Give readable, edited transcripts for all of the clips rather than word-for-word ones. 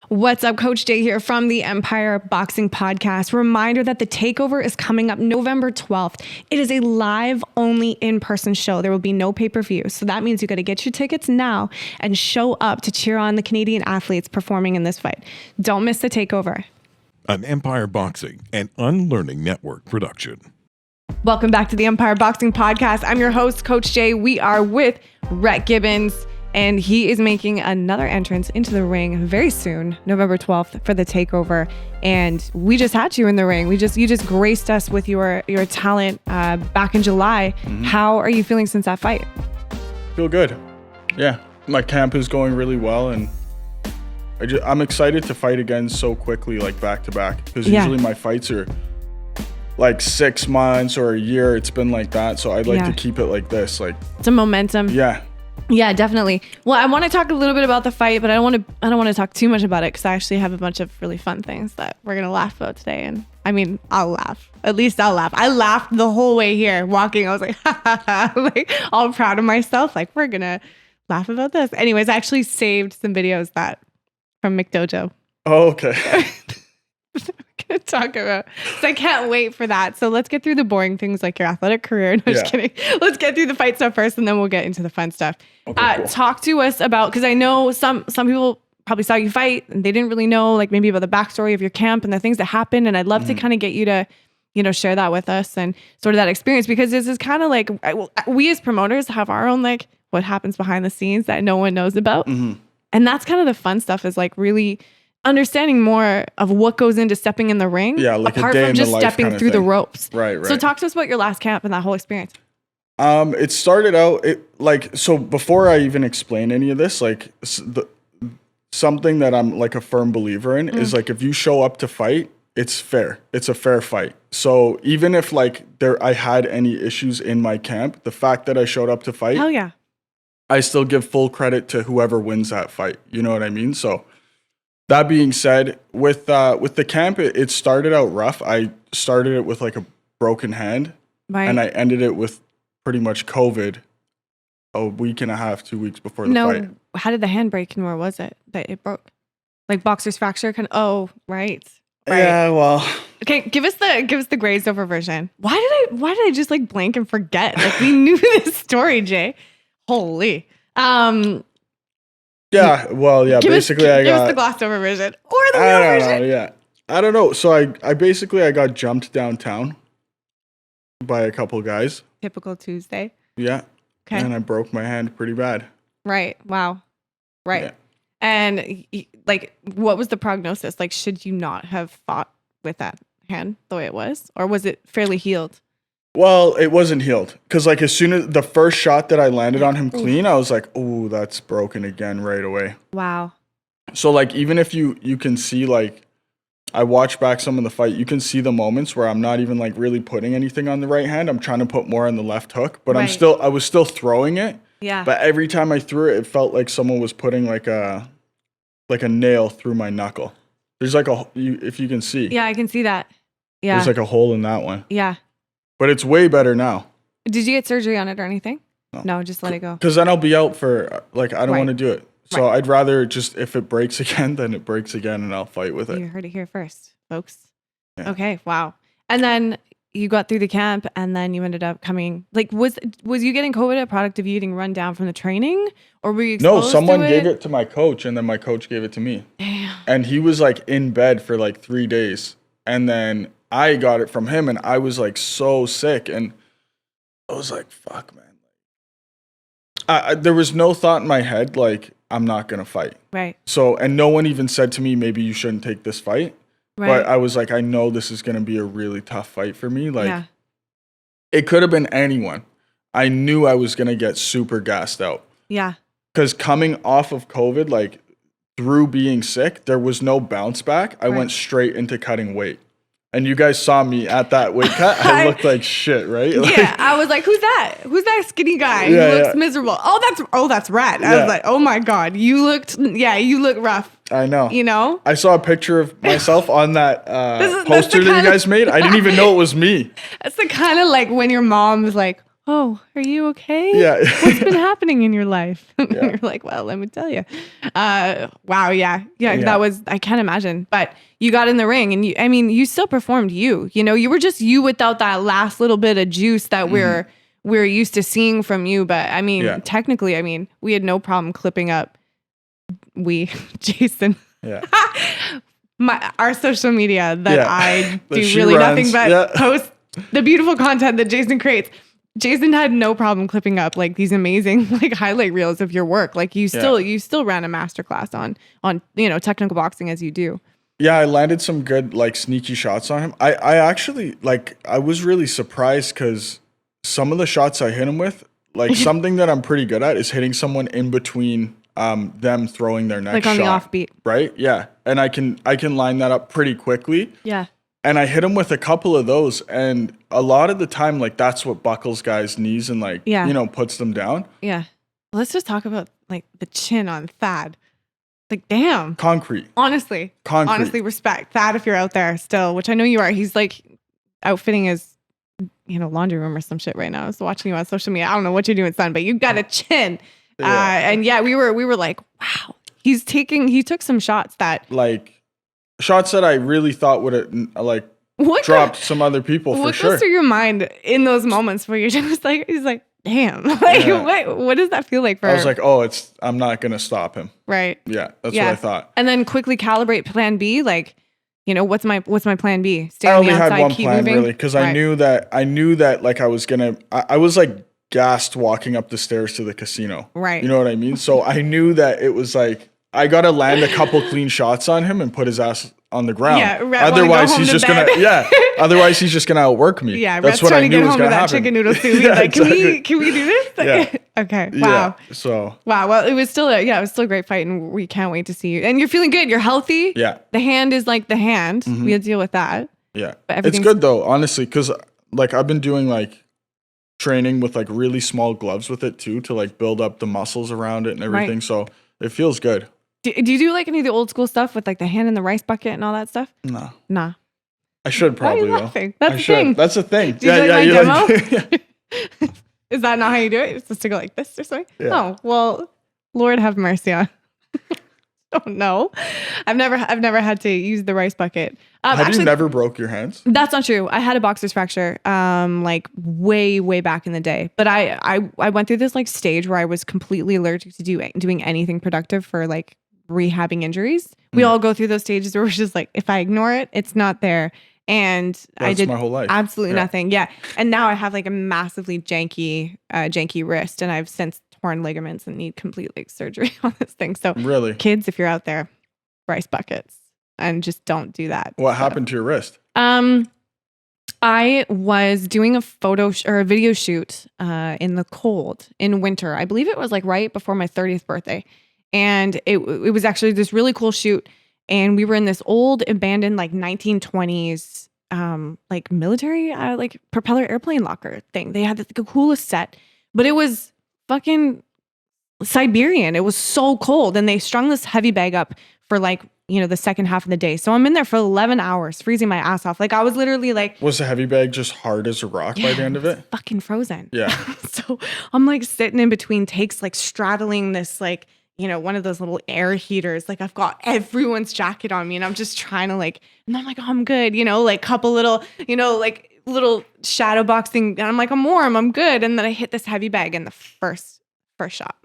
What's up, Coach Jay here from the Empire Boxing Podcast. Reminder that the takeover is coming up November 12th. It is a live only in-person show. There will be no pay-per-view. So that means you got to get your tickets now and show up to cheer on the Canadian athletes performing in this fight. Don't miss the takeover. An Empire Boxing and Unlearning Network production. Welcome back to the Empire Boxing Podcast. I'm your host, Coach Jay. We are with Rhett Gibbons, and he is making another entrance into the ring very soon, November 12th, for the takeover. And we just had you in the ring. You just graced us with your talent back in July. Mm-hmm. How are you feeling since that fight? Feel good. Yeah, my camp is going really well, and I'm excited to fight again so quickly, like back to back, because usually my fights are like 6 months or a year. It's been like that, so I'd like to keep it like this. Like it's a momentum. Yeah, definitely. Well, I want to talk a little bit about the fight, but I don't want to talk too much about it because I actually have a bunch of really fun things that we're gonna laugh about today. And I mean, I'll laugh. At least I'll laugh. I laughed the whole way here walking. I was like, ha, ha, ha. Like all proud of myself. Like we're gonna laugh about this. Anyways, I actually saved some videos from McDojo. Oh, okay. We're gonna talk about. So I can't wait for that. So let's get through the boring things like your athletic career. No, just kidding. Let's get through the fight stuff first, and then we'll get into the fun stuff. Okay, cool. Talk to us about, because I know some people probably saw you fight and they didn't really know, like maybe about the backstory of your camp and the things that happened. And I'd love to kind of get you to, share that with us and sort of that experience, because this is kind of like we as promoters have our own like what happens behind the scenes that no one knows about, and that's kind of the fun stuff, is like really understanding more of what goes into stepping in the ring, like apart from just stepping through the ropes. Right. So talk to us about your last camp and that whole experience. It started out so before I even explain any of this, like something that I'm like a firm believer in is like, if you show up to fight, it's fair. It's a fair fight. So even if like I had any issues in my camp, the fact that I showed up to fight, hell yeah, I still give full credit to whoever wins that fight. You know what I mean? So that being said, with the camp, it started out rough. I started it with like a broken hand, and I ended it with pretty much COVID a week and a half, 2 weeks before the fight. How did the hand break, and where was it that it broke? Like boxer's fracture? Right. Yeah, well. Okay, give us the grazed over version. Why did I just like blank and forget? Like we knew this story, Jay. Holy. Yeah, well, yeah, give us the glossed over version or the real version. Yeah, I don't know. So I got jumped downtown by a couple guys. Typical Tuesday. Yeah. Okay. And I broke my hand pretty bad. Right. Wow. Right. Yeah. And like, what was the prognosis? Like, should you not have fought with that hand the way it was, or was it fairly healed? Well, it wasn't healed, because like as soon as the first shot that I landed on him clean, I was like, oh, that's broken again right away. Wow. So like, even if you can see, like, I watched back some of the fight, you can see the moments where I'm not even like really putting anything on the right hand. I'm trying to put more on the left hook, but I was still throwing it. Yeah. But every time I threw it, it felt like someone was putting like a nail through my knuckle. There's like if you can see. Yeah, I can see that. Yeah. There's like a hole in that one. Yeah. But it's way better now. Did you get surgery on it or anything? No, just let it go. Because then I'll be out for, like, I don't want to do it. So I'd rather just, if it breaks again, then it breaks again, and I'll fight with it. You heard it here first, folks. Yeah. Okay, wow. And then you got through the camp, and then you ended up coming, like, was you getting COVID a product of you getting run down from the training? Or were you exposed No, someone gave it to my coach, and then my coach gave it to me. Damn. And he was, like, in bed for, like, 3 days. And then I got it from him, and I was like so sick, and I was like, fuck, man. There was no thought in my head like, I'm not gonna fight. Right. So, and no one even said to me, maybe you shouldn't take this fight. Right. But I was like, I know this is gonna be a really tough fight for me. Like, it could have been anyone. I knew I was gonna get super gassed out. Yeah. Because coming off of COVID, like through being sick, there was no bounce back. I went straight into cutting weight. And you guys saw me at that weight cut. I looked like shit, right? Like, yeah, I was like, "Who's that? Who's that skinny guy who looks miserable?" That's Rhett. I was like, "Oh my god, you look rough." I know. You know? I saw a picture of myself on that poster that you guys made. I didn't even know it was me. That's the kind of like when your mom is like, oh, are you okay? Yeah. What's been happening in your life? You're like, well, let me tell you. Wow. Yeah. That was, I can't imagine, but you got in the ring and you still performed you know, you were just you without that last little bit of juice that we're used to seeing from you. But I mean, technically, we had no problem clipping up Jason. Yeah. Our social media that I do that really runs. nothing but post the beautiful content that Jason creates. Jason had no problem clipping up like these amazing like highlight reels of your work. Like you still ran a masterclass on you know, technical boxing as you do. Yeah, I landed some good like sneaky shots on him. I actually like I was really surprised because some of the shots I hit him with, like something that I'm pretty good at is hitting someone in between them throwing their next shot. Like on the offbeat. Right? Yeah. And I can line that up pretty quickly. Yeah. And I hit him with a couple of those, and a lot of the time, like that's what buckles guys' knees and like you know, puts them down. Yeah. Let's just talk about like the chin on Thad. Like, damn. Concrete. Honestly, respect Thad if you're out there still, which I know you are. He's like outfitting his, you know, laundry room or some shit right now. I was watching you on social media. I don't know what you're doing, son, but you got a chin. And we were like, wow. He took some shots that like. Shots that I really thought would have like dropped some other people for sure. What goes through your mind in those moments where you're just like, he's like, damn, like what does that feel like for? I was like, oh, I'm not gonna stop him. Right. Yeah, that's what I thought. And then quickly calibrate plan B, like, you know, what's my plan B? I only had one plan really because I knew that like I was like gassed walking up the stairs to the casino. Right. You know what I mean? So I knew that it was like I got to land a couple clean shots on him and put his ass on the ground. Yeah, otherwise he's just gonna otherwise he's just gonna outwork me. Yeah, that's what I knew was gonna happen. Chicken noodle soup. Like, exactly. can we do this? Yeah. Okay. Wow. Yeah, so well, it was still a great fight, and we can't wait to see you. And you're feeling good. You're healthy. Yeah. The hand is like the hand. Mm-hmm. We had to deal with that. Yeah. But it's good though, honestly, because like I've been doing like training with like really small gloves with it too to like build up the muscles around it and everything. Right. So it feels good. Do you do like any of the old school stuff with like the hand in the rice bucket and all that stuff? No. Nah. I should probably though. That's the thing. That's the thing. Do you like my demo? Is that not how you do it? It's just to go like this or something? Yeah. Oh, well, Lord have mercy on. Don't know. I've never had to use the rice bucket. Have you never broke your hands? That's not true. I had a boxer's fracture, like way back in the day. But I went through this like stage where I was completely allergic to doing anything productive for like rehabbing injuries. We all go through those stages where we're just like, if I ignore it, it's not there. And I did my whole life. Absolutely nothing. Yeah. And now I have like a massively janky wrist, and I've since torn ligaments and need complete like surgery on this thing. So really, kids, if you're out there, rice buckets, and just don't do that. What happened to your wrist? I was doing a photo or a video shoot in the cold in winter. I believe it was like right before my 30th birthday. And it was actually this really cool shoot. And we were in this old abandoned like 1920s like military like propeller airplane locker thing. They had the coolest set, but it was fucking Siberian. It was so cold, and they strung this heavy bag up for like, you know, the second half of the day. So I'm in there for 11 hours, freezing my ass off. Like I was literally like, was the heavy bag just hard as a rock by the end of it? Fucking frozen. Yeah. So I'm like sitting in between takes, like straddling this like, you know, one of those little air heaters. Like I've got everyone's jacket on me, and I'm just trying to like, and I'm like, oh, I'm good. You know, like couple little, you know, like little shadow boxing. And I'm like, I'm warm, I'm good. And then I hit this heavy bag in the first shot.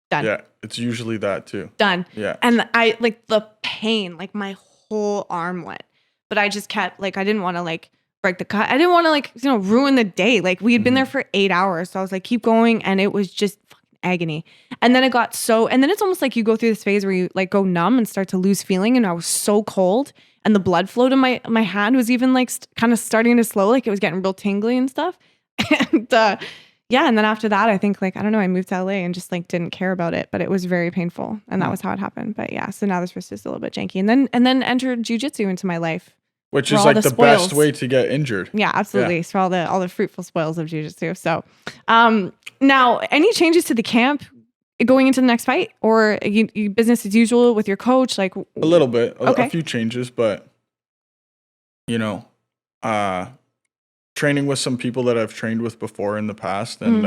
Done. Yeah. It's usually that too. Done. Yeah. And I like the pain, like my whole arm went, but I just kept like, I didn't want to like break the cut. I didn't want to like, you know, ruin the day. Like we had been there for 8 hours. So I was like, keep going. And it was just agony. And then it got and then it's almost like you go through this phase where you like go numb and start to lose feeling. And I was so cold, and the blood flow to my hand was even like kind of starting to slow, like it was getting real tingly and stuff. And and then after that, I think like, I don't know, I moved to LA and just like didn't care about it, but it was very painful, and that was how it happened. But yeah, so now this wrist is a little bit janky, and then entered jiu-jitsu into my life. Which is like the best way to get injured. Yeah, absolutely. Yeah. So all the fruitful spoils of jiu-jitsu. So now, any changes to the camp going into the next fight, or you business as usual with your coach? Like a little bit, a few changes, but you know, training with some people that I've trained with before in the past. And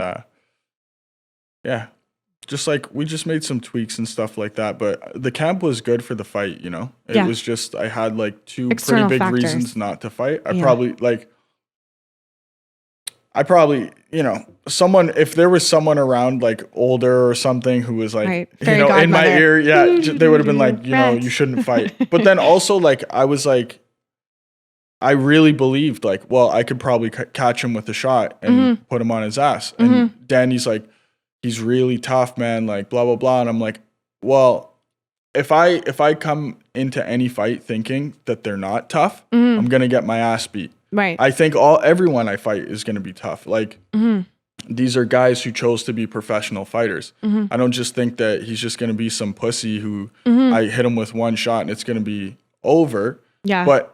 yeah, just like we just made some tweaks and stuff like that. But the camp was good for the fight, you know? It was just, I had like two External pretty big factors. reasons not to fight. I probably, you know, if there was someone around like older or something who was like, you know, in my ear, they would have been like, you know, you shouldn't fight. But then also like, I was like, I really believed like, well, I could probably catch him with a shot and put him on his ass. And Danny's like, he's really tough, man, like blah, blah, blah. And I'm like, well, if I come into any fight thinking that they're not tough, I'm going to get my ass beat. Right. I think everyone I fight is going to be tough. Like these are guys who chose to be professional fighters. I don't just think that he's just going to be some pussy who I hit him with one shot and it's going to be over. Yeah. But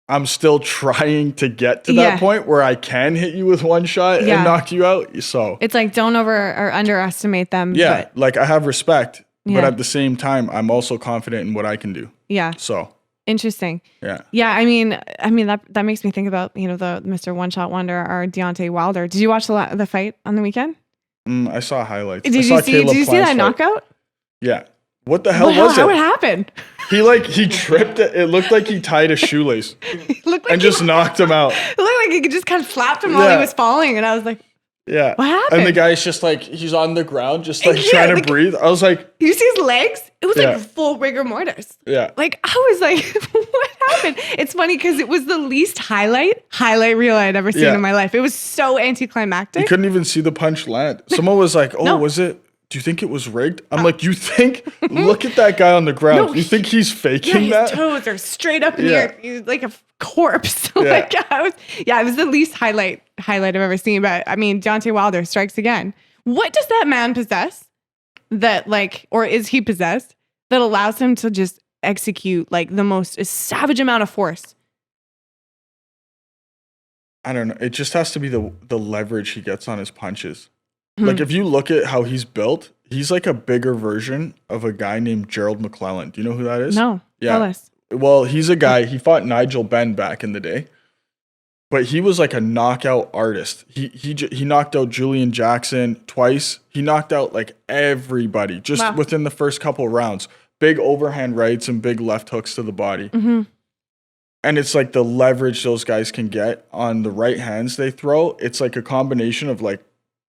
I'm still trying to get to that point where I can hit you with one shot and knock you out. So it's like don't over or underestimate them. Yeah. But like I have respect, but at the same time, I'm also confident in what I can do. Yeah. So. Interesting. Yeah. Yeah. I mean that makes me think about, you know, the Mr. One Shot Wonder or Deontay Wilder. Did you watch the fight on the weekend? I saw highlights. Did you see that knockout? Yeah. What the hell was it? How it happened? He tripped it. It looked like he tied a shoelace and just knocked him out. It looked like he just kind of slapped him while he was falling. And I was like, yeah. What happened? And the guy's just like, he's on the ground, just like trying to breathe. I was like, you see his legs? It was like full rigor mortis. Yeah. Like, I was like, what happened? It's funny because it was the least highlight reel I'd ever seen in my life. It was so anticlimactic. You couldn't even see the punch land. Someone was like, was it? Do you think it was rigged? I'm like, you think? Look at that guy on the ground. You think he's faking that? His toes are straight up in the air. He's like a corpse. Like, it was the least highlight I've ever seen. But I mean, Deontay Wilder strikes again. What does that man possess that like, or is he possessed that allows him to just execute like the most savage amount of force? I don't know. It just has to be the leverage he gets on his punches. Like, if you look at how he's built, he's like a bigger version of a guy named Gerald McClellan. Do you know who that is? No. Yeah. Tell us. Well, he's a guy, he fought Nigel Benn back in the day, but he was like a knockout artist. He knocked out Julian Jackson twice. He knocked out like everybody just within the first couple rounds. Big overhand rights and big left hooks to the body. And it's like the leverage those guys can get on the right hands they throw. It's like a combination of like,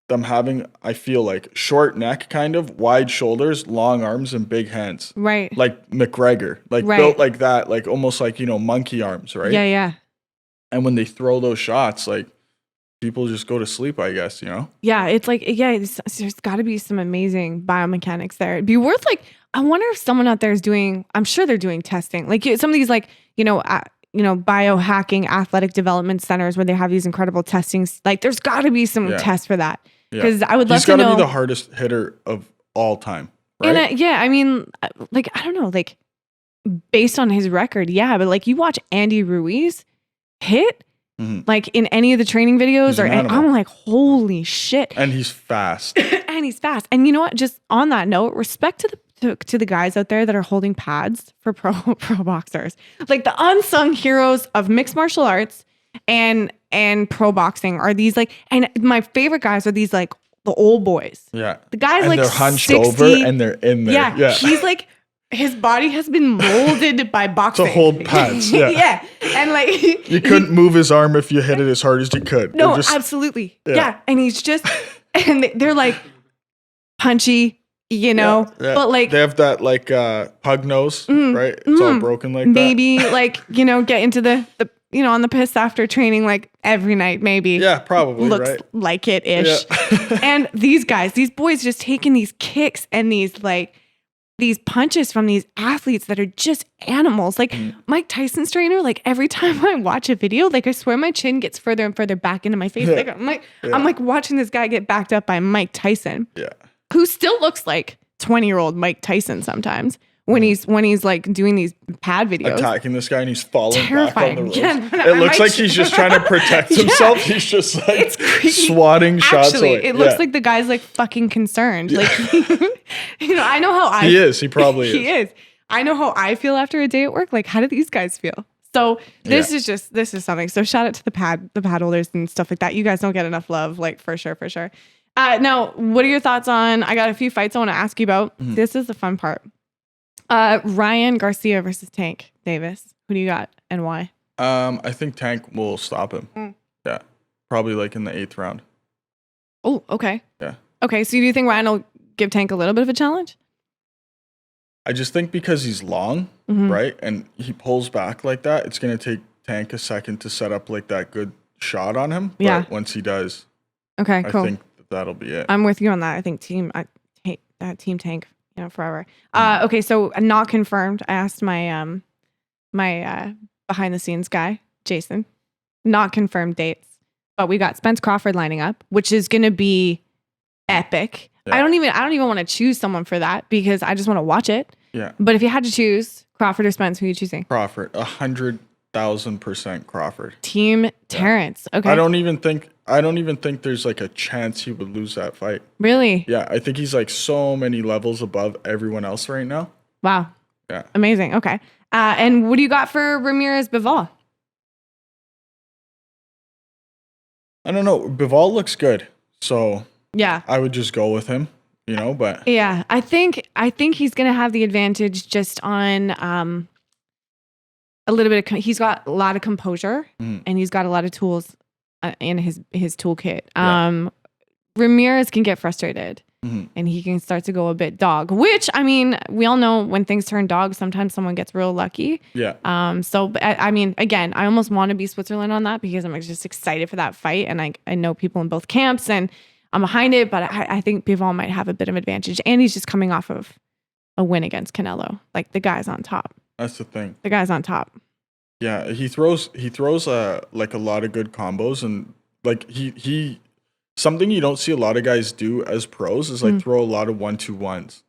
them having, I feel like, short neck, kind of wide shoulders, long arms, and big hands. Right. Like McGregor, like built like that, like almost like, you know, monkey arms, right? Yeah, yeah. And when they throw those shots, like people just go to sleep, I guess, you know? Yeah, it's like, there's got to be some amazing biomechanics there. It'd be worth like, I wonder if someone out there is doing, I'm sure they're doing testing. Like some of these like, biohacking athletic development centers where they have these incredible testings. Like there's got to be some tests for that. Because I would love to know. He's got to be the hardest hitter of all time, right? And I mean, like, I don't know, like, based on his record, but like, you watch Andy Ruiz hit, like, in any of the training videos, and I'm like, holy shit. And he's fast. And you know what? Just on that note, respect to the guys out there that are holding pads for pro boxers. Like, the unsung heroes of mixed martial arts and pro boxing are these like, and my favorite guys are these like the old boys. Yeah. The guys and like they're hunched 60, over and they're in there. Yeah. He's like, his body has been molded by boxing. To hold pads. Yeah. Yeah. And like, you couldn't move his arm if you hit it as hard as you could. No, absolutely. Yeah. And he's just, and they're like punchy, you know, but like they have that like pug nose, right? It's all broken like maybe that. Like, you know, get into the on the piss after training like every night, maybe. Yeah, probably. Looks like it ish. Yeah. And these boys just taking these kicks and these punches from these athletes that are just animals. Like Mike Tyson's trainer, like every time I watch a video, like I swear my chin gets further and further back into my face. Like I'm like watching this guy get backed up by Mike Tyson. Yeah. Who still looks like 20-year-old Mike Tyson sometimes. When he's like doing these pad videos, attacking this guy and he's falling back on the ropes. It looks like he's just trying to protect himself. He's just like swatting shots away. It looks like the guy's like fucking concerned. Like, I know how he is. He probably is. He is. I know how I feel after a day at work. Like, how do these guys feel? So this is something. So shout out to the pad holders and stuff like that. You guys don't get enough love, like for sure. Now, what are your thoughts on? I got a few fights I want to ask you about. This is the fun part. Ryan Garcia versus Tank Davis. Who do you got and why? I think Tank will stop him. Yeah, probably like in the 8th round. Oh, okay. Yeah. Okay, so do you think Ryan will give Tank a little bit of a challenge? I just think because he's long, right, and he pulls back like that, it's gonna take Tank a second to set up like that good shot on him. But once he does, okay, cool. I think that'll be it. I'm with you on that. I think Team Tank, forever. Okay, so not confirmed. I asked my my behind the scenes guy, Jason, not confirmed dates, but we got Spence Crawford lining up, which is gonna be epic. Yeah. I don't even want to choose someone for that because I just want to watch it. Yeah. But if you had to choose Crawford or Spence, who are you choosing? Crawford, 100,000% Crawford. Team Terrence. Okay. I don't even think there's like a chance he would lose that fight. Really? Yeah, I think he's like so many levels above everyone else right now. Wow. Yeah. Amazing. Okay. And what do you got for Ramirez Bivol? I don't know. Bivol looks good, so yeah, I would just go with him. But yeah, I think he's gonna have the advantage just on a little bit of. He's got a lot of composure and he's got a lot of tools in his toolkit. Ramirez can get frustrated and he can start to go a bit dog. Which I mean, we all know when things turn dog, sometimes someone gets real lucky. Yeah. So I mean, again, I almost want to be Switzerland on that because I'm just excited for that fight, and I know people in both camps and I'm behind it, but I think Bivol might have a bit of advantage. And he's just coming off of a win against Canelo. Like, the guy's on top. That's the thing. The guy's on top. Yeah, he throws like a lot of good combos, and like he something you don't see a lot of guys do as pros is like throw a lot of 1-2-1s.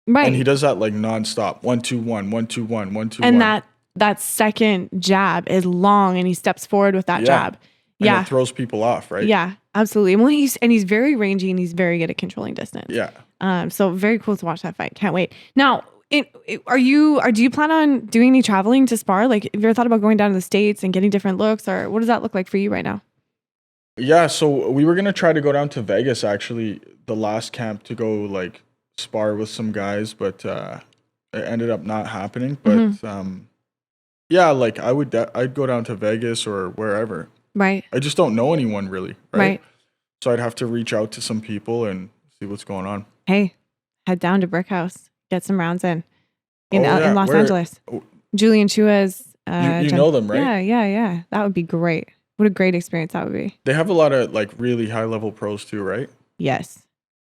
Right. And he does that like nonstop. 1-2-1, 1-2-1, 1-2-1. And that second jab is long and he steps forward with that jab. And it throws people off, right? Yeah, absolutely. Well, he's very rangy and he's very good at controlling distance. Yeah. So very cool to watch that fight. Can't wait. Now, do you plan on doing any traveling to spar? Like, have you ever thought about going down to the States and getting different looks, or what does that look like for you right now? Yeah, so we were gonna try to go down to Vegas actually, the last camp, to go like spar with some guys, but it ended up not happening. But yeah, like I'd go down to Vegas or wherever. Right. I just don't know anyone really. Right. So I'd have to reach out to some people and see what's going on. Hey, head down to Brick House, get some rounds in Los Angeles. Julian Chua's. You know them, right? Yeah. That would be great. What a great experience that would be. They have a lot of like really high level pros too, right? Yes.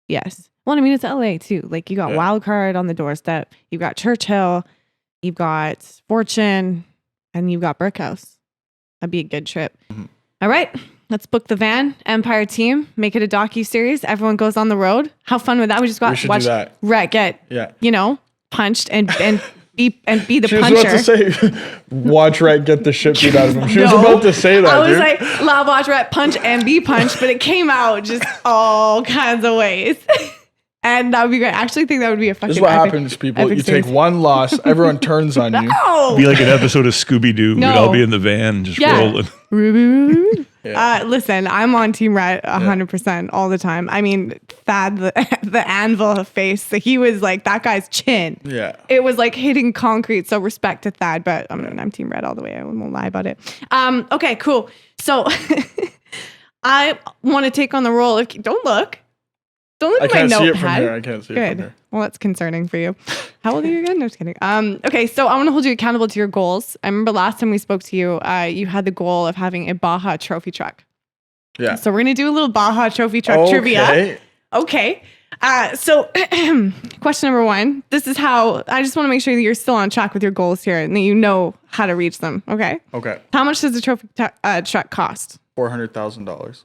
Well, I mean, it's LA too. Like, you got Wildcard on the doorstep. You've got Churchill. You've got Fortune. And you've got Brick House. That'd be a good trip. All right. Let's book the van. Empire team. Make it a docu-series. Everyone goes on the road. How fun would that? We just watch Rhett get, punched and be the she puncher. She was about to say, watch Rhett get the shit beat out of him. She was about to say that, I was like, watch Rhett punch and be punched, but it came out just all kinds of ways. And that would be great. I actually think that would be a fucking This is what happens, people. You take one loss, everyone turns on you. Be like an episode of Scooby-Doo. We'd all be in the van just rolling. Listen, I'm on Team Rhett 100% all the time. I mean, Thad, the anvil face, he was like, that guy's chin. Yeah. It was like hitting concrete. So respect to Thad, but I'm Team Rhett all the way. I won't lie about it. Okay, cool. So I want to take on the role of, don't look at my notepad. I can't see it from here. Well, that's concerning for you. How old are you again? No, just kidding. Okay, so I want to hold you accountable to your goals. I remember last time we spoke to you, you had the goal of having a Baja trophy truck. Yeah. So we're going to do a little Baja trophy truck trivia. Okay. So question number 1. This is how, I just want to make sure that you're still on track with your goals here and that you know how to reach them. Okay. Okay. How much does the trophy truck cost? $400,000.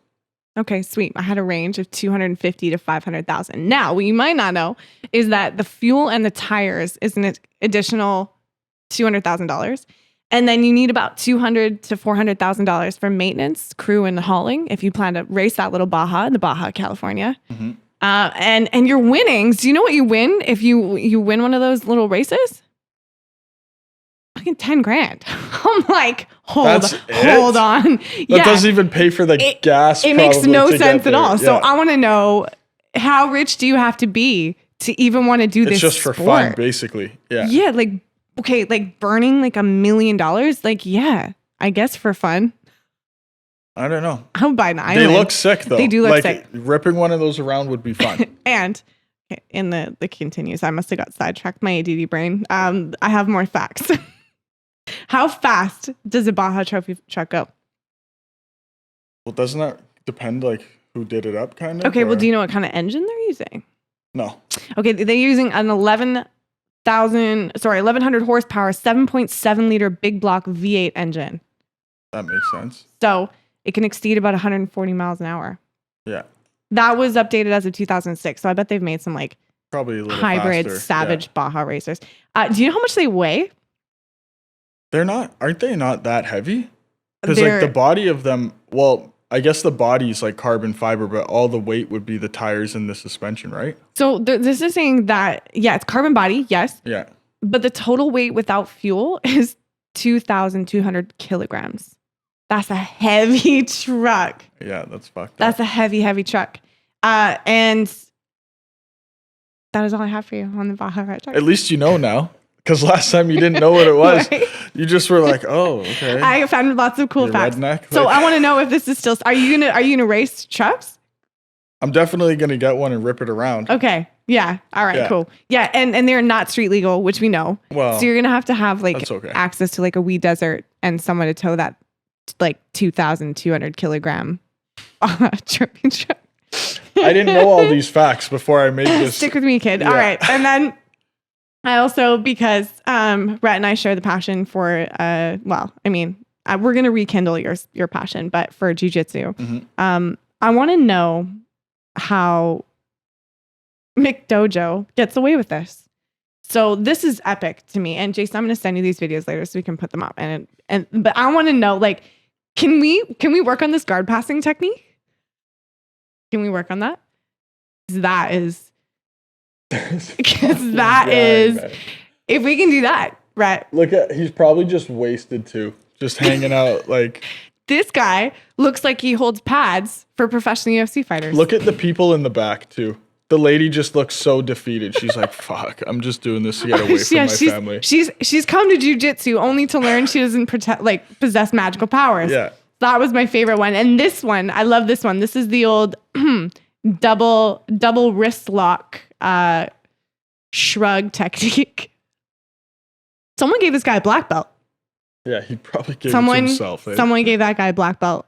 Okay, sweet. I had a range of $250,000 to $500,000. Now, what you might not know is that the fuel and the tires is an additional $200,000. And then you need about $200,000 to $400,000 for maintenance, crew, and hauling if you plan to race that little Baja in the Baja, California. And your winnings, do you know what you win if you win one of those little races? fucking 10 grand. I'm like, hold on. That doesn't even pay for the gas. It makes no sense at all. So I want to know, how rich do you have to be to even want to do this? It's just for fun, basically. Yeah. Yeah. Like, okay, like burning like $1 million. Like, yeah, I guess for fun. I don't know. I'll buy an island. They look sick though. They do look sick. Ripping one of those around would be fun. And in the continues, I must have got sidetracked, my ADD brain. I have more facts. How fast does a Baja trophy truck go? Well, doesn't that depend like who did it up kind of? Okay, well, do you know what kind of engine they're using? No. Okay, they're using an 1100 horsepower, 7.7 liter big block V8 engine. That makes sense. So it can exceed about 140 miles an hour. Yeah. That was updated as of 2006. So I bet they've made some like probably a little hybrid faster. Savage Baja racers. Do you know how much they weigh? Aren't they not that heavy? Because like the body of them, well, I guess the body's like carbon fiber, but all the weight would be the tires and the suspension, right? So this is saying that, yeah, it's carbon body, yes. Yeah. But the total weight without fuel is 2,200 kilograms. That's a heavy truck. Yeah, that's fucked up. That's a heavy truck. And that is all I have for you on the Baja Rhett truck. At least you know now. Because last time you didn't know what it was. Right? You just were like, oh, okay. I found lots of cool facts. Redneck. So I want to know if this is still, are you gonna race trucks? I'm definitely gonna get one and rip it around. Okay. Yeah. All right, cool. Yeah, and they're not street legal, which we know. Well, so you're gonna have like access to like a wee desert and someone to tow that like 2,200 kilogram tripping truck. I didn't know all these facts before I made this. Stick with me, kid. Yeah. All right. And then I also, because Rhett and I share the passion for, we're going to rekindle your passion, but for jiu-jitsu. Mm-hmm. I want to know how Mick Dojo gets away with this. So this is epic to me. And Jason, I'm going to send you these videos later so we can put them up. But I want to know, like, can we work on this guard passing technique? Can we work on that? That is, because that is, man. If we can do that, right? He's probably just wasted too, just hanging out. Like, this guy looks like he holds pads for professional UFC fighters. Look at the people in the back too. The lady just looks so defeated. She's like, "Fuck, I'm just doing this to get away from my family." She's come to jiu-jitsu only to learn she doesn't possess magical powers. Yeah, that was my favorite one. And this one, I love this one. This is the old double wrist lock shrug technique. Someone gave this guy a black belt. Yeah, he probably gave it to himself. Someone gave that guy a black belt.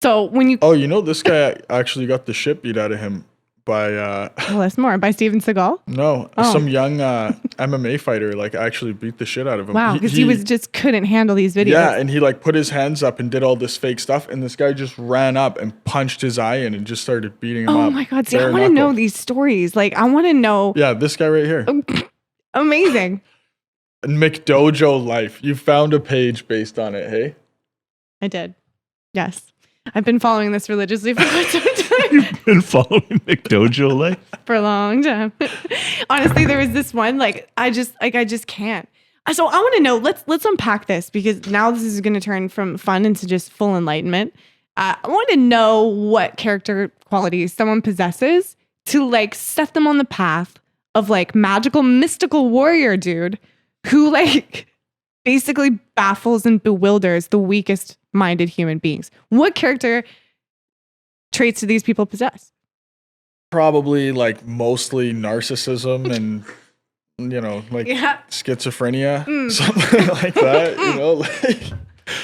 So when you... Oh, you know, this guy actually got the shit beat out of him by... Well, that's more. By Steven Seagal? No, some young MMA fighter actually beat the shit out of him. Wow, because he was just couldn't handle these videos. Yeah, and he put his hands up and did all this fake stuff, and this guy just ran up and punched his eye in and just started beating him up. Oh my God, see, I want to know these stories. I want to know... Yeah, this guy right here. Amazing. McDojo Life. You found a page based on it, hey? I did. Yes. I've been following this religiously for quite some time. You've been following McDojo Life? For a long time. Honestly, there was this one, I just can't. So I want to know, let's unpack this, because now this is going to turn from fun into just full enlightenment. I want to know what character qualities someone possesses to set them on the path of magical, mystical warrior dude who basically baffles and bewilders the weakest minded human beings. What character traits do these people possess? Probably mostly narcissism and schizophrenia, something like that.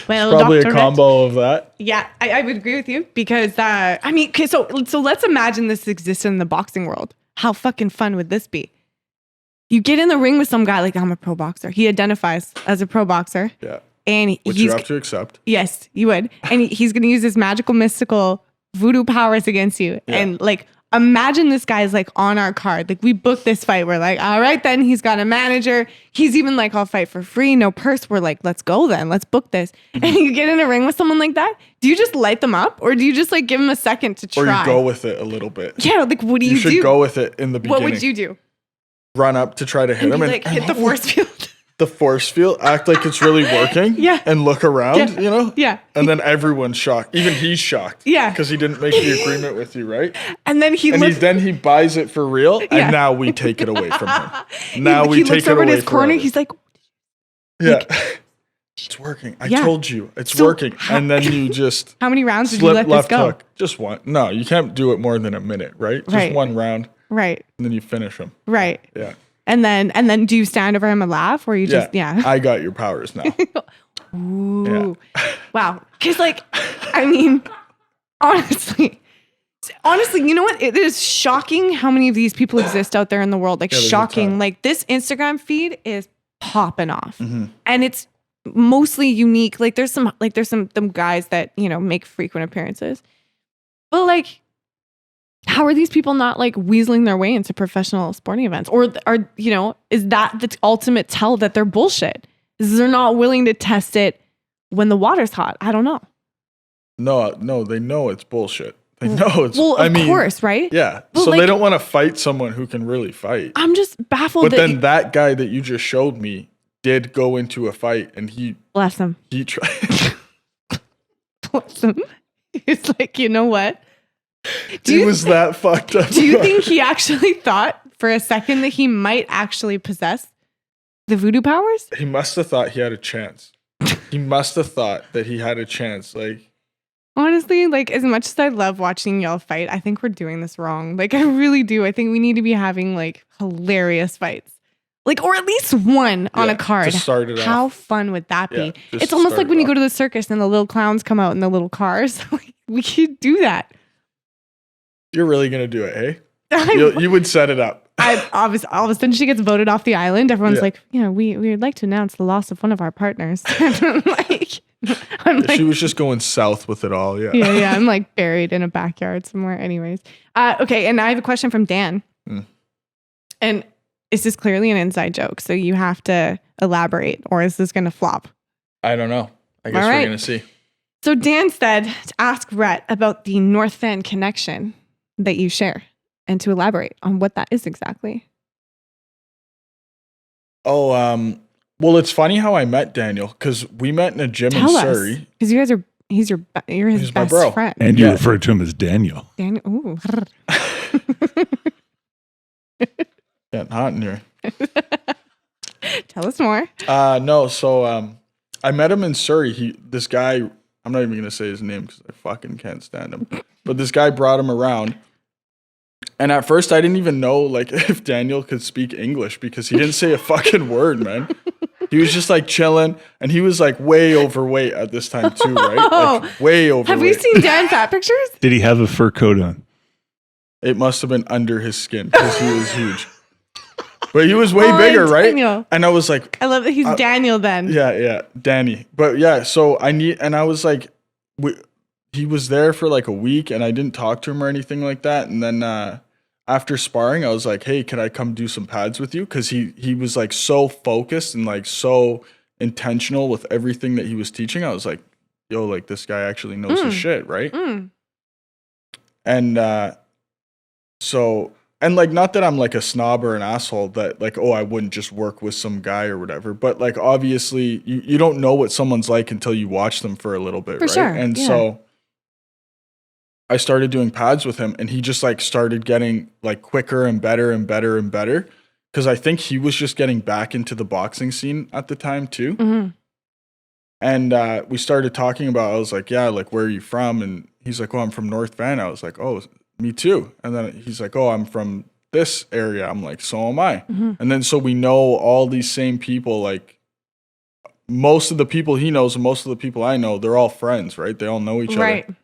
Well, probably a combo of that. Yeah, I would agree with you, because so let's imagine this exists in the boxing world. How fucking fun would this be? You get in the ring with some guy I'm a pro boxer. He identifies as a pro boxer. Yeah. And which you have to accept. Yes, you would. And he's going to use his magical, mystical voodoo powers against you. Yeah. And imagine this guy's on our card. We booked this fight. We're all right then. He's got a manager. He's even I'll fight for free, no purse. We're let's go then. Let's book this. Mm-hmm. And you get in a ring with someone like that. Do you just light them up, or do you just give them a second to try? Or you go with it a little bit. Yeah, what do you do? You should go with it in the beginning. What would you do? run up to try to hit him and hit the force field. The force field, act like it's really working. Yeah. And look around, you know? Yeah. And then everyone's shocked. Even he's shocked. Yeah. Because he didn't make the agreement with you, right? And then he buys it for real. Yeah. And now we take it away from him. Now we take it away from him. He looks over at his corner. He's like, yeah. It's working. I told you. It's working. And then you just... How many rounds did you let this go? Hook. Just one. No, you can't do it more than a minute, right? Just one round. Right. And then you finish him. Right. Yeah. And then do you stand over him and laugh, or you just I got your powers now. Ooh. Yeah. Wow. Because I mean, honestly, you know what? It is shocking how many of these people exist out there in the world. Shocking. This Instagram feed is popping off, and it's mostly unique. There's some guys that make frequent appearances, but how are these people not weaseling their way into professional sporting events? Or is that the ultimate tell that they're bullshit? Is they're not willing to test it when the water's hot? I don't know. No, they know it's bullshit. They know it's of course, right? Yeah. But so they don't want to fight someone who can really fight. I'm just baffled. But then that guy that you just showed me did go into a fight, and he bless him. He tried. Bless him. He's like, you know what? He was that fucked up. Do you think he actually thought for a second that he might actually possess the voodoo powers? He must have thought he had a chance. He must have thought that he had a chance. Honestly, as much as I love watching y'all fight, I think we're doing this wrong. I really do. I think we need to be having hilarious fights. Or at least one on a card. To start it How off. Fun would that be? Yeah, it's almost like when you go to the circus and the little clowns come out in the little cars. We could do that. You're really going to do it, hey? You would set it up. All of a sudden she gets voted off the island. Everyone's like, we would like to announce the loss of one of our partners. I'm she was just going south with it all. Yeah. Yeah. I'm buried in a backyard somewhere. Anyways. Okay. And I have a question from Dan. And is this clearly an inside joke? So you have to elaborate, or is this going to flop? I don't know. I guess we're going to see. So Dan said to ask Rhett about the North Van connection that you share, and to elaborate on what that is exactly. Oh, well, it's funny how I met Daniel, because we met in a gym in Surrey. Because you guys are, you're his best friend. And you refer to him as Daniel. Daniel, ooh. Getting hot in here. Tell us more. No, so I met him in Surrey. This guy, I'm not even going to say his name because I fucking can't stand him. But this guy brought him around. And at first, I didn't even know if Daniel could speak English, because he didn't say a fucking word, man. He was just chilling, and he was way overweight at this time too, right? Way overweight. Have we seen Dan fat pictures? Did he have a fur coat on? It must have been under his skin, because he was huge. But he was way bigger, right? Daniel. And I was like, I love that he's Daniel then. Yeah, Danny. But yeah, so I was like, he was there for a week, and I didn't talk to him or anything like that. And then after sparring, I was like, hey, can I come do some pads with you? Because he was so focused and so intentional with everything that he was teaching. I was like, yo, this guy actually knows his shit, right? And so, and not that I'm a snob or an asshole that I wouldn't just work with some guy or whatever, but obviously you don't know what someone's like until you watch them for a little bit, for right? Sure. And so I started doing pads with him, and he just started getting quicker and better and better and better, because I think he was just getting back into the boxing scene at the time too. Mm-hmm. And we started talking about, I was like, yeah, where are you from? And he's like, oh, I'm from North Van. I was like, oh, me too. And then he's like, oh, I'm from this area. I'm like, so am I. Mm-hmm. And then so we know all these same people, most of the people he knows and most of the people I know, they're all friends, right? They all know each right. other.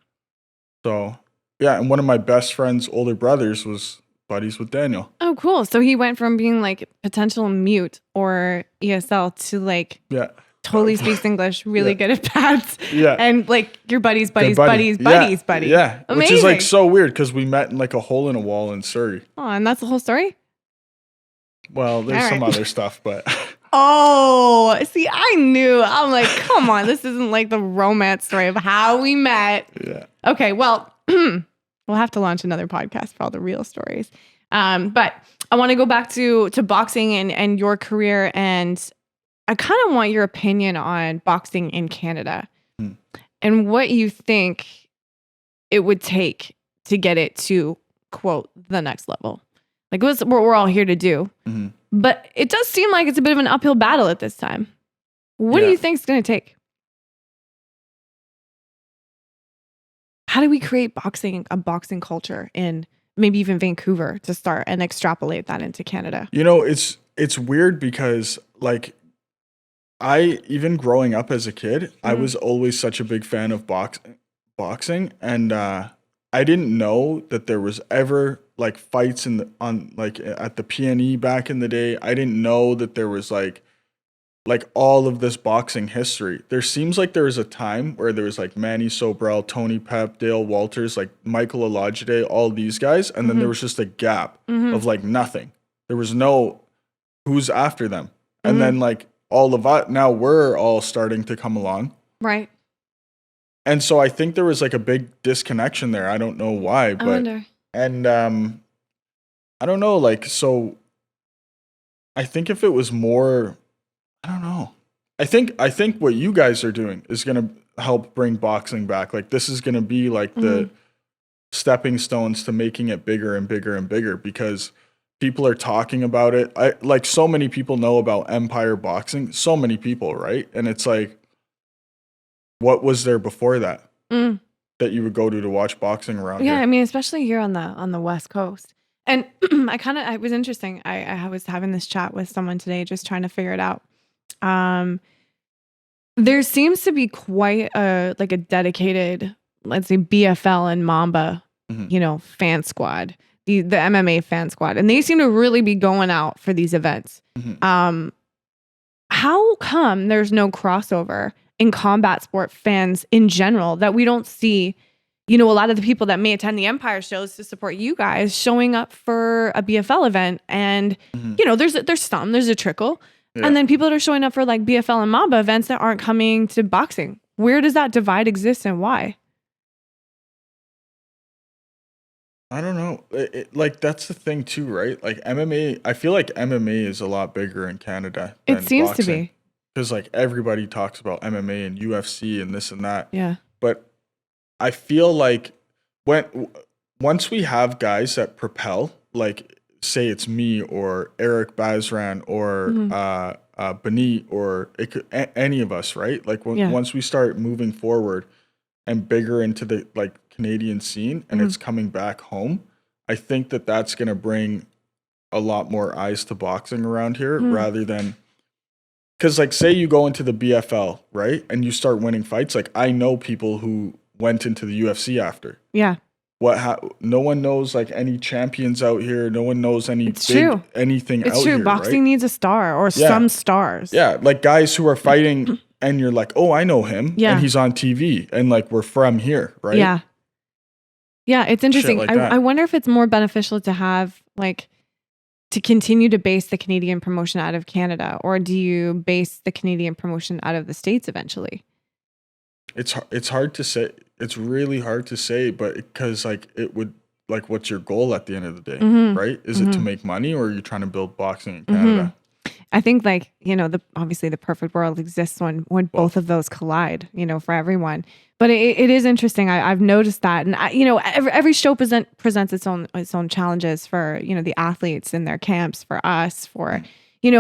So yeah, and one of my best friend's older brothers was buddies with Daniel. Oh, cool. So he went from being potential mute or ESL to totally speaks English, really good at pads. Yeah. And your buddies. Yeah. Yeah. Amazing. Which is so weird, because we met in a hole in a wall in Surrey. Oh, and that's the whole story? Well, there's some other stuff, but. Oh, see, I knew. I'm like, come on, this isn't the romance story of how we met. Yeah. Okay, well, we'll have to launch another podcast for all the real stories. But I want to go back to boxing and your career, and I kind of want your opinion on boxing in Canada and what you think it would take to get it to, quote, the next level. Like, what's what we're all here to do. But it does seem like it's a bit of an uphill battle at this time. What do you think it's going to take? How do we create a boxing culture in maybe even Vancouver to start and extrapolate that into Canada? You know, it's weird because like even growing up as a kid, I was always such a big fan of boxing, and I didn't know that there was ever like fights at the PNE back in the day. I didn't know that there was like all of this boxing history. There seems like there was a time where there was like Manny Sobral, Tony Pep, Dale Walters, like Michael Olajide, all these guys. And then there was just a gap of like nothing. There was no who's after them. And then like all of us, now we're all starting to come along. Right. And so I think there was like a big disconnection there. I don't know why, but, I wonder. And I don't know, like, so I think if it was more, I don't know. I think what you guys are doing is going to help bring boxing back. Like this is going to be like the stepping stones to making it bigger and bigger and bigger because people are talking about it. Like so many people know about Empire Boxing, so many people, right? And it's like, what was there before that that you would go to watch boxing around here? Yeah, I mean, especially here on the West Coast. And it was interesting. I was having this chat with someone today, just trying to figure it out. There seems to be quite a dedicated, let's say, BFL and Mamba, fan squad, the MMA fan squad, and they seem to really be going out for these events. How come there's no crossover in combat sport fans in general that we don't see? A lot of the people that may attend the Empire shows to support you guys showing up for a BFL event, and there's a trickle. Yeah. And then people that are showing up for like BFL and Mamba events that aren't coming to boxing. Where does that divide exist and why? I don't know. Like that's the thing too, right? Like MMA, I feel like MMA is a lot bigger in Canada than it seems boxing, to be. because like everybody talks about MMA and UFC and this and that. Yeah. But I feel like once we have guys that propel, like say it's me or Eric Bazran or Benit or any of us, right? Like once we start moving forward and bigger into the like Canadian scene and it's coming back home, I think that that's going to bring a lot more eyes to boxing around here rather than, because like say you go into the BFL, right? And you start winning fights. Like I know people who went into the UFC after. Yeah. No one knows like any champions out here. No one knows anything it's true. Here, boxing right? needs a star or some stars. Yeah, like guys who are fighting and you're like, oh, I know him. Yeah. And he's on TV and like we're from here, right? Yeah. Yeah, it's interesting. Like I wonder if it's more beneficial to have to continue to base the Canadian promotion out of Canada, or do you base the Canadian promotion out of the States eventually? It's hard to say. It's really hard to say, but because like it would like, what's your goal at the end of the day, right? Is it to make money, or are you trying to build boxing in Canada? I think obviously the perfect world exists when both of those collide, for everyone. But it is interesting. I've noticed that, and every show presents its own challenges for the athletes in their camps, for us, for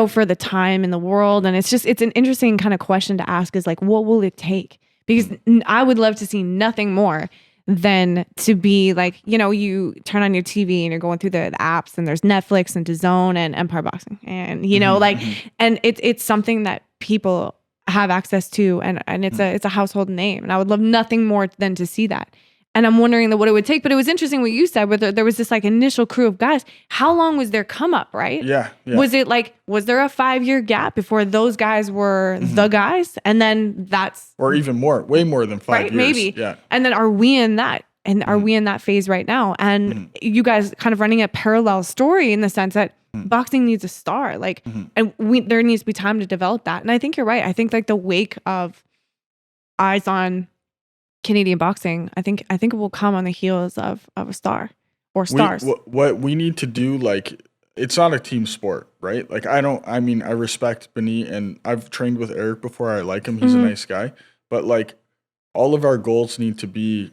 for the time in the world, and it's an interesting kind of question to ask. Is like, what will it take? Because I would love to see nothing more than to be like, you turn on your TV and you're going through the apps and there's Netflix and DAZN and Empire Boxing. And, and it's something that people have access to, and it's a household name. And I would love nothing more than to see that. And I'm wondering what it would take. But it was interesting what you said, where there was this like initial crew of guys. How long was their come up, right? Yeah. Was it like, was there a 5-year gap before those guys were the guys? And then or even more, way more than 5 years. Maybe. Yeah. And then are we in that? And are we in that phase right now? And you guys kind of running a parallel story in the sense that boxing needs a star, and there needs to be time to develop that. And I think you're right. I think like the wake of eyes on Canadian boxing, I think it will come on the heels of a star or stars. What we need to do, like it's not a team sport, right? Like I respect Benny, and I've trained with Eric before. I like him. He's a nice guy. But like all of our goals need to be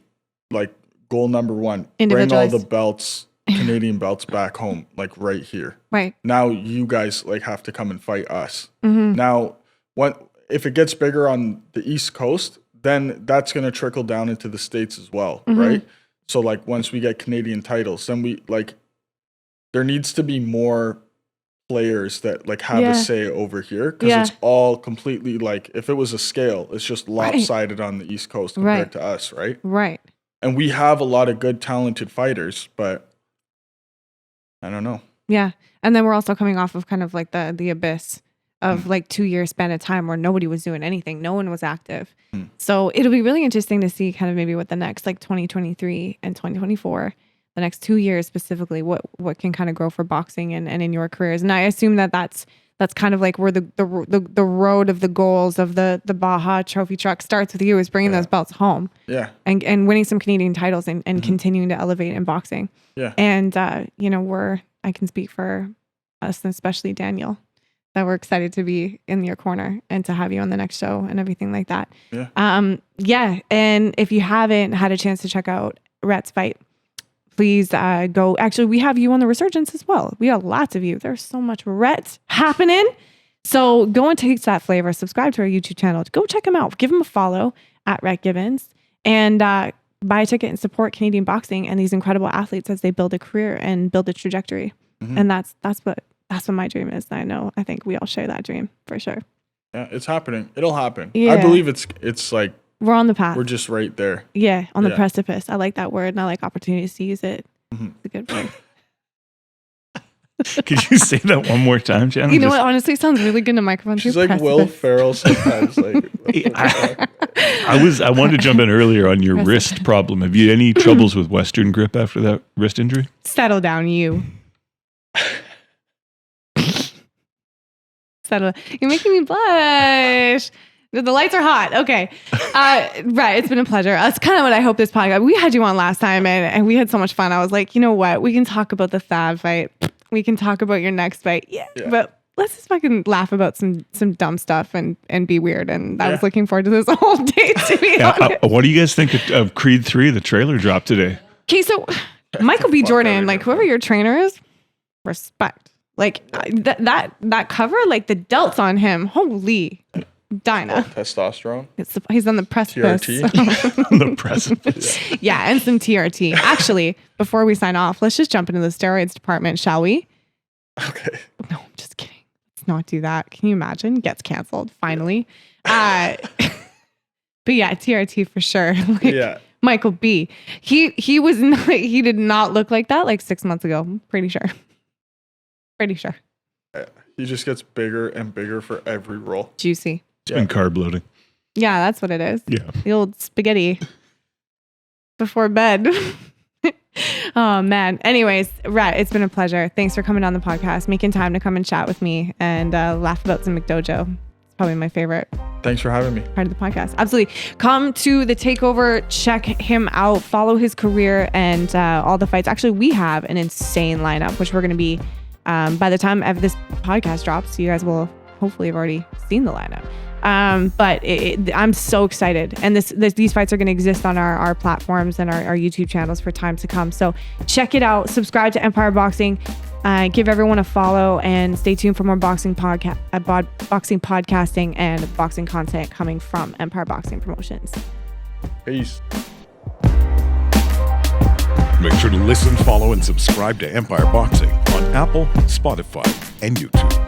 like goal number one, bring all the belts, Canadian belts back home, like right here. Right. Now you guys like have to come and fight us. Now, if it gets bigger on the East Coast, then that's going to trickle down into the States as well, right? So like once we get Canadian titles, then we like, there needs to be more players that like have a say over here, because it's all completely like, if it was a scale, it's just lopsided on the East Coast compared to us, right? Right. And we have a lot of good, talented fighters, but I don't know. Yeah. And then we're also coming off of kind of like the abyss of like 2 years span of time where nobody was doing anything. No one was active. So it'll be really interesting to see kind of maybe what the next like 2023 and 2024, the next 2 years specifically, what can kind of grow for boxing and in your careers. And I assume that's kind of like where the road of the goals of the Baja trophy truck starts with you, is bringing those belts home. Yeah. And winning some Canadian titles and continuing to elevate in boxing. Yeah. And, I can speak for us, and especially Daniel, that we're excited to be in your corner and to have you on the next show and everything like that. Yeah. And if you haven't had a chance to check out Rhett's fight, please go. Actually, we have you on the Resurgence as well. We have lots of you. There's so much Rhett happening. So go and taste that flavor. Subscribe to our YouTube channel. Go check him out. Give him a follow at Rhett Gibbons, and buy a ticket and support Canadian boxing and these incredible athletes as they build a career and build a trajectory. And that's what my dream is. I think we all share that dream for sure. Yeah, it's happening. It'll happen. Yeah. I believe it's like we're on the path. We're just right there. Yeah, on the precipice. I like that word, and I like opportunities to use it. It's a good word. Could you say that one more time, Jana? You know what? Honestly, it sounds really good in the microphone. She's like precipice. Will Ferrell sometimes. Like, I wanted to jump in earlier on your wrist problem. Have you had any troubles with Western grip after that wrist injury? Settle down, you. Settle. You're making me blush. The lights are hot. Okay. Right. It's been a pleasure. That's kind of what I hope this podcast. We had you on last time and we had so much fun. I was like, you know what? We can talk about the Thad fight. We can talk about your next fight. Yeah. But let's just fucking laugh about some dumb stuff and be weird. And I was looking forward to this whole day, to be honest. What do you guys think of Creed 3? The trailer dropped today. Okay. So Michael B. Jordan, like whoever your trainer is, respect. Like that cover, like the delts on him. Holy Dinah. Testosterone. He's on the precipice. TRT. On the precipice. Yeah, and some TRT. Actually, before we sign off, let's just jump into the steroids department, shall we? Okay. No, I'm just kidding. Let's not do that. Can you imagine? Gets canceled finally. But yeah, TRT for sure. Michael B. He was not, he did not look like that like 6 months ago. I'm pretty sure. He just gets bigger and bigger for every roll. Juicy. It's been carb loading. Yeah, that's what it is. Yeah. The old spaghetti before bed. Oh, man. Anyways, Rhett, it's been a pleasure. Thanks for coming on the podcast, making time to come and chat with me and laugh about some McDojo. It's probably my favorite. Thanks for having me. Part of the podcast. Absolutely. Come to the Takeover. Check him out. Follow his career and all the fights. Actually, we have an insane lineup, which we're going to be, by the time this podcast drops, you guys will hopefully have already seen the lineup. But I'm so excited. And these fights are going to exist on our platforms and our YouTube channels for time to come. So check it out. Subscribe to Empire Boxing. Give everyone a follow and stay tuned for more boxing podcasting and boxing content coming from Empire Boxing Promotions. Peace. Make sure to listen, follow, and subscribe to Empire Boxing on Apple, Spotify, and YouTube.